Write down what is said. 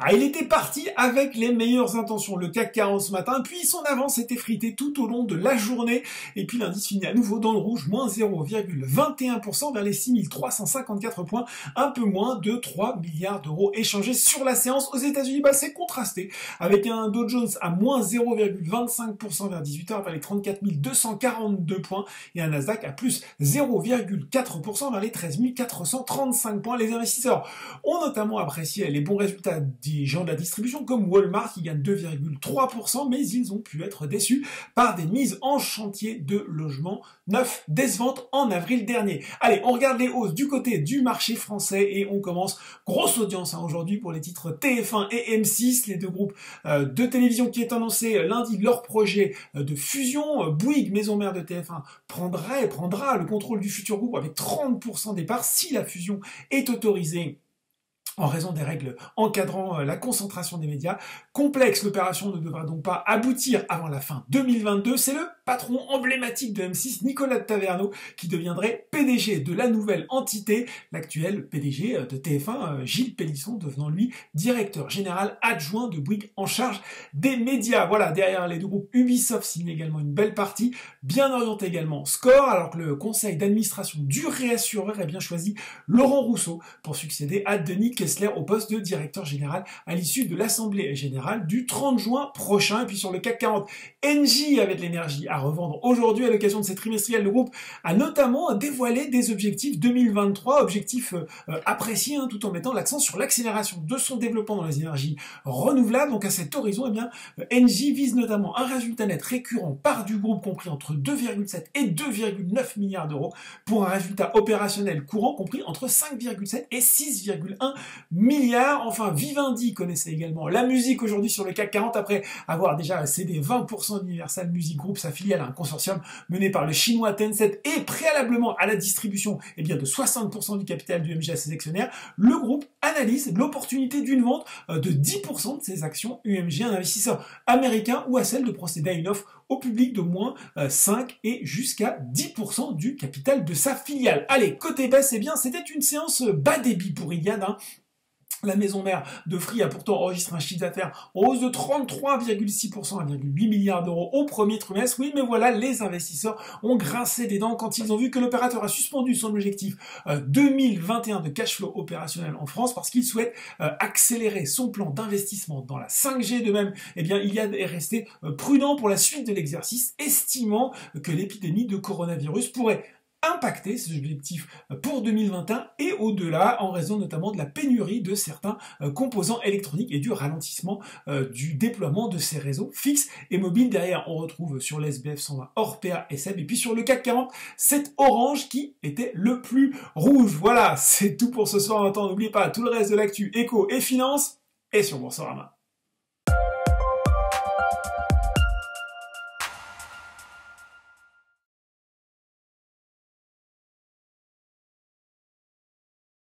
Ah, il était parti avec les meilleures intentions, le CAC 40 ce matin, puis son avance était fritée tout au long de la journée, et puis l'indice finit à nouveau dans le rouge, moins 0,21% vers les 6354 points, un peu moins de 3 milliards d'euros échangés sur la séance. Aux États-Unis, c'est contrasté, avec un Dow Jones à moins 0,25% vers 18h, vers les 34 242 points, et un Nasdaq à plus 0,4% vers les 13 435 points. Les investisseurs ont notamment apprécié les bons résultats des gens de la distribution comme Walmart qui gagne 2,3%, mais ils ont pu être déçus par des mises en chantier de logements neufs décevantes en avril dernier. Allez, on regarde les hausses du côté du marché français et on commence. Grosse audience aujourd'hui pour les titres TF1 et M6, les deux groupes de télévision qui est annoncé lundi leur projet de fusion. Bouygues, maison mère de TF1, prendra le contrôle du futur groupe avec 30% des parts si la fusion est autorisée en raison des règles encadrant la concentration des médias. Complexe, l'opération ne devra donc pas aboutir avant la fin 2022. C'est le patron emblématique de M6, Nicolas de Taverneau, qui deviendrait PDG de la nouvelle entité, l'actuel PDG de TF1, Gilles Pélisson, devenant lui directeur général adjoint de Bouygues en charge des médias. Voilà, derrière les deux groupes, Ubisoft signe également une belle partie, bien orienté également Score, alors que le conseil d'administration du réassureur a bien choisi Laurent Rousseau pour succéder à Denis Kessler au poste de directeur général à l'issue de l'Assemblée générale du 30 juin prochain. Et puis sur le CAC 40, Engie avait de l'énergie à revendre aujourd'hui à l'occasion de ces trimestriels. Le groupe a notamment dévoilé des objectifs 2023, objectifs appréciés, tout en mettant l'accent sur l'accélération de son développement dans les énergies renouvelables. Donc à cet horizon, Engie vise notamment un résultat net récurrent part du groupe compris entre 2,7 et 2,9 milliards d'euros pour un résultat opérationnel courant compris entre 5,7 et 6,1 milliards. Enfin, Vivendi connaissait également la musique aujourd'hui sur le CAC 40 après avoir déjà cédé 20% d'Universal Music Group, sa filiale à un consortium mené par le chinois Tencent et préalablement à la distribution de 60% du capital du UMG à ses actionnaires. Le groupe analyse l'opportunité d'une vente de 10% de ses actions UMG à un investisseur américain ou à celle de procéder à une offre au public de moins 5 et jusqu'à 10% du capital de sa filiale. Allez, côté baisse, c'était une séance bas débit pour Iliad. La maison mère de Free a pourtant enregistré un chiffre d'affaires en hausse de 33,6% à 1,8 milliard d'euros au premier trimestre. Oui, mais voilà, les investisseurs ont grincé des dents quand ils ont vu que l'opérateur a suspendu son objectif 2021 de cash flow opérationnel en France parce qu'il souhaite accélérer son plan d'investissement dans la 5G. De même, Iliad est resté prudent pour la suite de l'exercice, estimant que l'épidémie de coronavirus pourrait impacter ces objectifs pour 2021 et au-delà en raison notamment de la pénurie de certains composants électroniques et du ralentissement du déploiement de ces réseaux fixes et mobiles. Derrière, on retrouve sur l'SBF 120 Orpea et SEB et puis sur le CAC 40, c'est Orange qui était le plus rouge. Voilà, c'est tout pour ce soir. N'oubliez pas tout le reste de l'actu éco et finance et sur Boursorama.